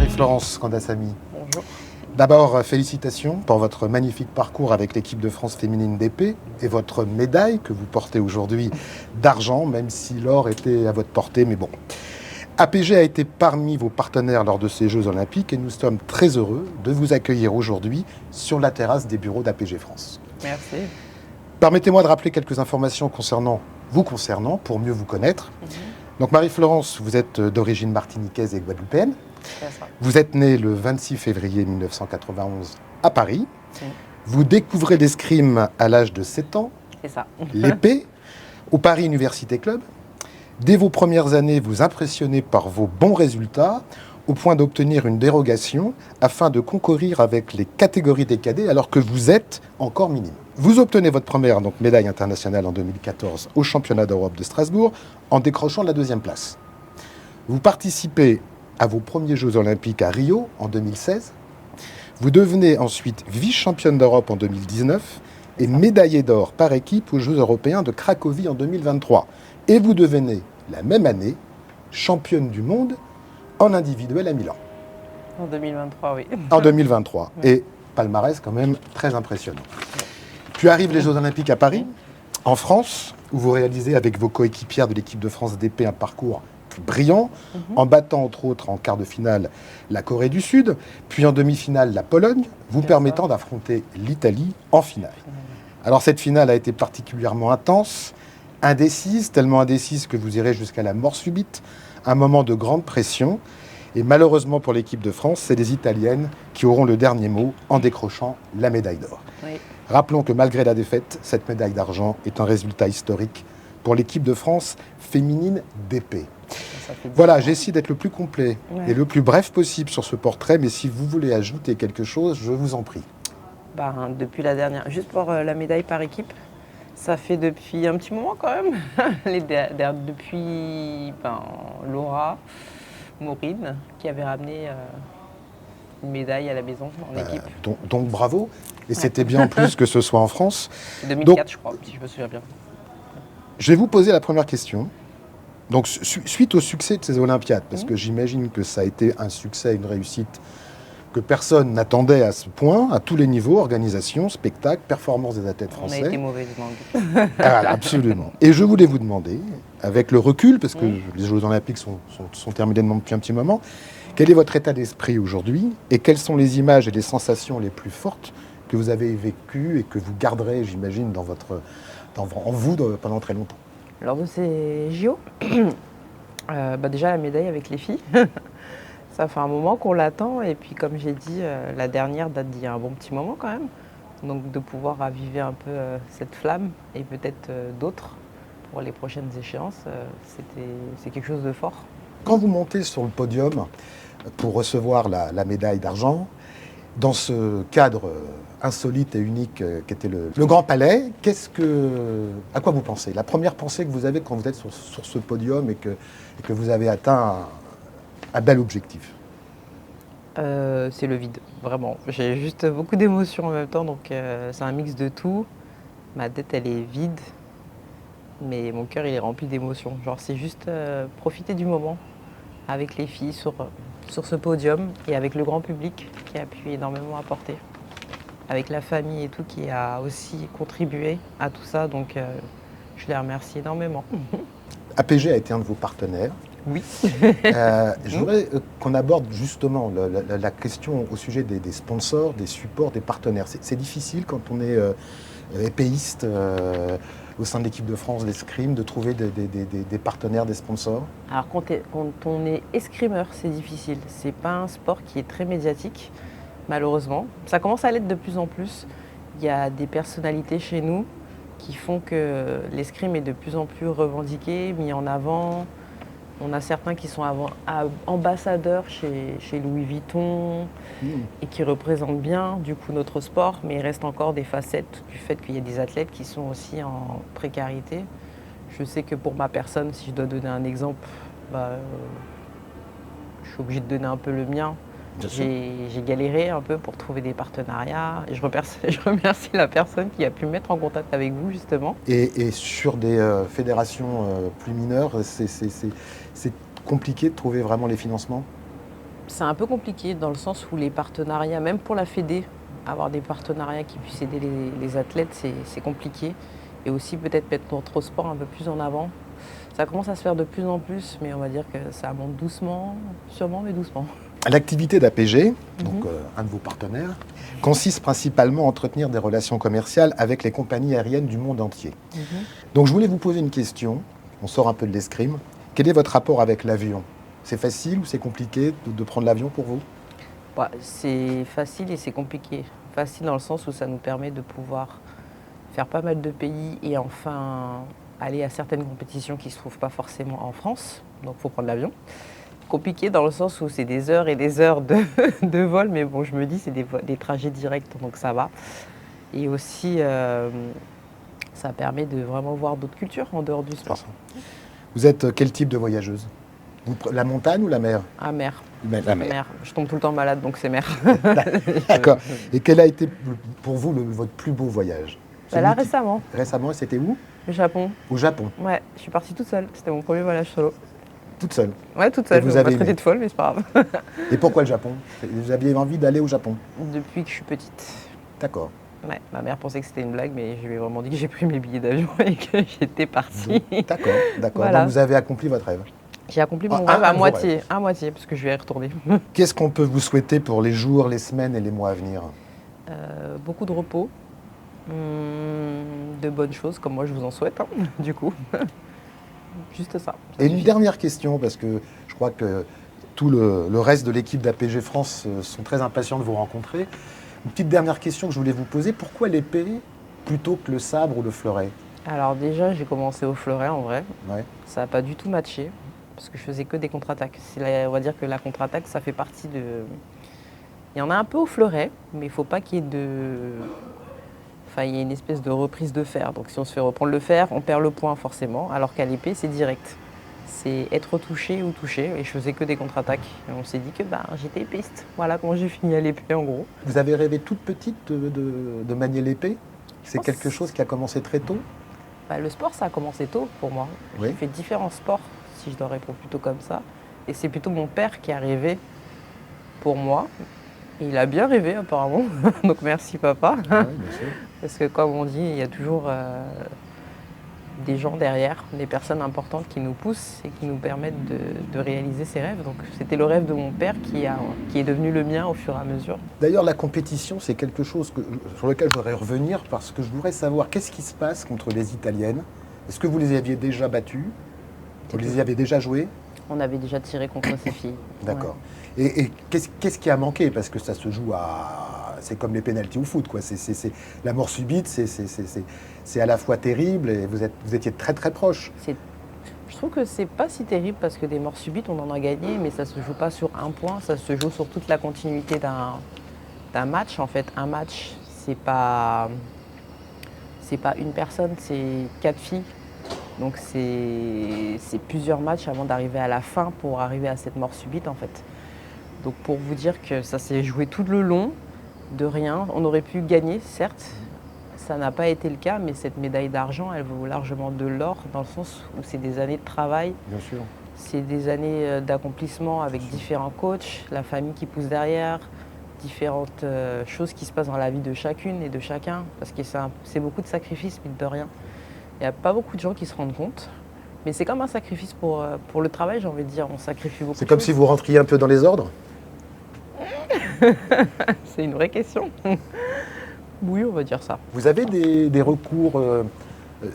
Marie-Florence Candassamy. Bonjour. D'abord, félicitations pour votre magnifique parcours avec l'équipe de France féminine d'épée et votre médaille que vous portez aujourd'hui d'argent, même si l'or était à votre portée, mais bon. APG a été parmi vos partenaires lors de ces Jeux Olympiques et nous sommes très heureux de vous accueillir aujourd'hui sur la terrasse des bureaux d'APG France. Merci. Permettez-moi de rappeler quelques informations concernant pour mieux vous connaître. Donc Marie-Florence, vous êtes d'origine martiniquaise et guadeloupéenne. C'est ça. Vous êtes née le 26 février 1991 à Paris. Vous découvrez l'escrime à l'âge de 7 ans, C'est ça. l'épée, au Paris Université Club. Dès vos premières années, vous impressionnez par vos bons résultats, au point d'obtenir une dérogation afin de concourir avec les catégories des cadets alors que vous êtes encore minime. Vous obtenez votre première médaille internationale en 2014 au championnat d'Europe de Strasbourg en décrochant la 2e place. Vous participez à vos premiers Jeux Olympiques à Rio en 2016. Vous devenez ensuite vice-championne d'Europe en 2019 et médaillée d'or par équipe aux Jeux européens de Cracovie en 2023. Et vous devenez, la même année, championne du monde en individuel à Milan. En 2023, oui. En 2023. Et palmarès quand même très impressionnant. Puis arrivent les Jeux Olympiques à Paris, en France, où vous réalisez avec vos coéquipières de l'équipe de France d'épée un parcours brillant, en battant entre autres en quart de finale la Corée du Sud, puis en demi-finale la Pologne, vous permettant d'affronter l'Italie en finale. Alors cette finale a été particulièrement intense, indécise, tellement indécise que vous irez jusqu'à la mort subite, un moment de grande pression. Et malheureusement pour l'équipe de France, c'est les Italiennes qui auront le dernier mot en décrochant la médaille d'or. Oui. Rappelons que malgré la défaite, cette médaille d'argent est un résultat historique pour l'équipe de France féminine d'épée. Ça fait Voilà, 10 ans. j'essaie d'être le plus complet et le plus bref possible sur ce portrait, mais si vous voulez ajouter quelque chose, je vous en prie. Depuis la dernière, juste pour la médaille par équipe, ça fait depuis un petit moment quand même. Depuis Laura Maureen qui avait ramené une médaille à la maison en équipe. Donc bravo, et c'était bien plus que ce soit en France. C'est 2004, je crois, si je me souviens bien. Je vais vous poser la première question. Donc, suite au succès de ces Olympiades, parce que j'imagine que ça a été un succès, une réussite que personne n'attendait à ce point, à tous les niveaux, organisation, spectacle, performance des athlètes français. On a été mauvais demande. Voilà, absolument. Et je voulais vous demander, avec le recul, parce que les Jeux Olympiques sont terminés depuis un petit moment, quel est votre état d'esprit aujourd'hui et quelles sont les images et les sensations les plus fortes que vous avez vécues et que vous garderez, j'imagine, en vous pendant très longtemps? Lors de ces JO, déjà la médaille avec les filles, ça fait un moment qu'on l'attend et puis comme j'ai dit, la dernière date d'il y a un bon petit moment quand même. Donc de pouvoir raviver un peu cette flamme et peut-être d'autres pour les prochaines échéances, c'est quelque chose de fort. Quand vous montez sur le podium pour recevoir la médaille d'argent, dans ce cadre insolite et unique qu'était le Grand Palais, à quoi vous pensez? La première pensée que vous avez quand vous êtes sur ce podium et que vous avez atteint un bel objectif? C'est le vide, vraiment. J'ai juste beaucoup d'émotions en même temps, donc c'est un mix de tout. Ma tête, elle est vide, mais mon cœur, il est rempli d'émotions. Genre, c'est juste profiter du moment avec les filles sur ce podium et avec le grand public qui a pu énormément apporter. Avec la famille et tout qui a aussi contribué à tout ça, donc je les remercie énormément. APG a été un de vos partenaires. Oui. Je voudrais qu'on aborde justement la question au sujet des sponsors, des supports, des partenaires. C'est difficile quand on est épéiste au sein de l'équipe de France d'escrime de trouver des partenaires, des sponsors. Alors quand on est escrimeur, c'est difficile. C'est pas un sport qui est très médiatique, malheureusement. Ça commence à l'être de plus en plus. Il y a des personnalités chez nous qui font que l'escrime est de plus en plus revendiqué, mis en avant. On a certains qui sont ambassadeurs chez Louis Vuitton et qui représentent bien du coup notre sport, mais il reste encore des facettes du fait qu'il y a des athlètes qui sont aussi en précarité. Je sais que pour ma personne, si je dois donner un exemple, je suis obligée de donner un peu le mien. J'ai galéré un peu pour trouver des partenariats et je remercie la personne qui a pu me mettre en contact avec vous justement. Et sur des fédérations plus mineures, c'est compliqué de trouver vraiment les financements? C'est un peu compliqué dans le sens où les partenariats, même pour la Fédé, avoir des partenariats qui puissent aider les athlètes, c'est compliqué. Et aussi peut-être mettre notre sport un peu plus en avant. Ça commence à se faire de plus en plus, mais on va dire que ça monte doucement, sûrement, mais doucement. L'activité d'APG, donc un de vos partenaires, consiste principalement à entretenir des relations commerciales avec les compagnies aériennes du monde entier. Donc je voulais vous poser une question, on sort un peu de l'escrime. Quel est votre rapport avec l'avion? C'est facile ou c'est compliqué de prendre l'avion pour vous? Ouais, c'est facile et c'est compliqué. Facile dans le sens où ça nous permet de pouvoir faire pas mal de pays et enfin aller à certaines compétitions qui ne se trouvent pas forcément en France, donc il faut prendre l'avion. Compliqué dans le sens où c'est des heures et des heures de vol, mais bon, je me dis c'est des trajets directs, donc ça va. Et aussi, ça permet de vraiment voir d'autres cultures en dehors du sport. Vous êtes quel type de voyageuse? La montagne ou la mer? Ah, mer. La mer. Mer. Je tombe tout le temps malade, donc c'est mer. D'accord. Et quel a été pour vous votre plus beau voyage? Là, récemment. Récemment, c'était où? Le Japon. Au Japon. Ouais, je suis partie toute seule. C'était mon premier voyage solo. Toute seule? Ouais, toute seule. Vous avez pas traité de folle, mais c'est pas grave. Et pourquoi le Japon? Vous aviez envie d'aller au Japon? Depuis que je suis petite. D'accord. Ouais, ma mère pensait que c'était une blague, mais je lui ai vraiment dit que j'ai pris mes billets d'avion et que j'étais partie. D'accord, d'accord. Voilà. Donc vous avez accompli votre rêve. J'ai accompli mon rêve à moitié, parce que je vais y retourner. Qu'est-ce qu'on peut vous souhaiter pour les jours, les semaines et les mois à venir? Beaucoup de repos, de bonnes choses, comme moi je vous en souhaite, du coup. Juste ça. Et une dernière question, parce que je crois que tout le reste de l'équipe d'APG France sont très impatients de vous rencontrer. Une petite dernière question que je voulais vous poser, pourquoi l'épée plutôt que le sabre ou le fleuret? Alors déjà, j'ai commencé au fleuret en vrai. Ouais. Ça n'a pas du tout matché, parce que je faisais que des contre-attaques. On va dire que la contre-attaque, ça fait partie de... Il y en a un peu au fleuret, mais il ne faut pas qu'il y ait de... Enfin, il y a une espèce de reprise de fer. Donc si on se fait reprendre le fer, on perd le point forcément, alors qu'à l'épée, c'est direct. C'est être touché ou touché, et je faisais que des contre-attaques. Et on s'est dit que j'étais épiste. Voilà comment j'ai fini à l'épée en gros. Vous avez rêvé toute petite de manier l'épée? C'est quelque chose qui a commencé très tôt? Le sport, ça a commencé tôt pour moi. Oui. J'ai fait différents sports, si je dois répondre plutôt comme ça. Et c'est plutôt mon père qui a rêvé pour moi. Et il a bien rêvé apparemment, donc merci papa. Oui, bien sûr. Parce que comme on dit, il y a toujours des gens derrière, des personnes importantes qui nous poussent et qui nous permettent de réaliser ses rêves. Donc c'était le rêve de mon père qui est devenu le mien au fur et à mesure. D'ailleurs, la compétition, c'est quelque chose sur lequel je voudrais revenir parce que je voudrais savoir qu'est-ce qui se passe contre les Italiennes. Est-ce que vous les aviez déjà battues? Vous les avez déjà jouées? On avait déjà tiré contre ces filles. D'accord. Ouais. Et qu'est-ce qui a manqué? Parce que ça se joue à... C'est comme les pénaltys au foot, quoi. La mort subite, c'est à la fois terrible et vous étiez très très proche. Je trouve que c'est pas si terrible parce que des morts subites, on en a gagné, mais ça se joue pas sur un point, ça se joue sur toute la continuité d'un match. En fait, un match, c'est pas une personne, c'est 4 filles. Donc c'est plusieurs matchs avant d'arriver à la fin pour arriver à cette mort subite en fait. Donc pour vous dire que ça s'est joué tout le long, de rien. On aurait pu gagner, certes. Ça n'a pas été le cas, mais cette médaille d'argent, elle vaut largement de l'or, dans le sens où c'est des années de travail. Bien sûr. C'est des années d'accomplissement avec différents coachs, la famille qui pousse derrière, différentes choses qui se passent dans la vie de chacune et de chacun, parce que c'est beaucoup de sacrifices, mine de rien. Il n'y a pas beaucoup de gens qui se rendent compte, mais c'est comme un sacrifice pour le travail, j'ai envie de dire. On sacrifie beaucoup. C'est comme si vous rentriez un peu dans les ordres? C'est une vraie question. Oui, on va dire ça. Vous avez des recours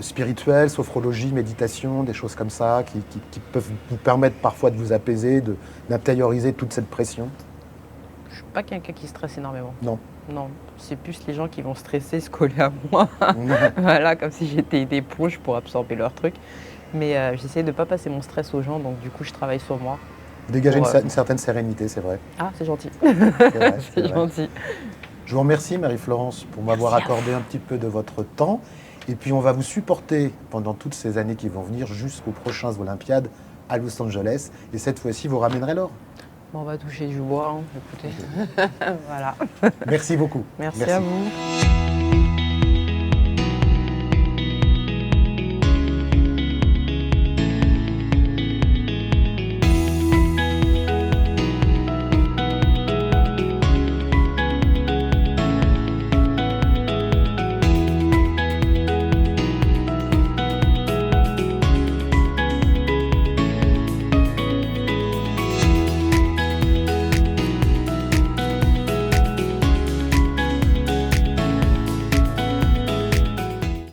spirituels, sophrologie, méditation, des choses comme ça, qui peuvent vous permettre parfois de vous apaiser, d'intérioriser toute cette pression? Je ne suis pas quelqu'un qui stresse énormément. Non. Non, c'est plus les gens qui vont stresser, se coller à moi. Voilà, comme si j'étais une éponge pour absorber leur truc. Mais j'essaie de ne pas passer mon stress aux gens, donc du coup, je travaille sur moi. Vous dégagez une certaine sérénité, c'est vrai. Ah, c'est gentil. C'est gentil. Je vous remercie, Marie-Florence, pour m'avoir accordé un petit peu de votre temps. Et puis, on va vous supporter pendant toutes ces années qui vont venir jusqu'aux prochaines Olympiades à Los Angeles. Et cette fois-ci, vous ramènerez l'or. Bon, on va toucher du bois, écoutez. Voilà. Merci beaucoup. Merci à vous.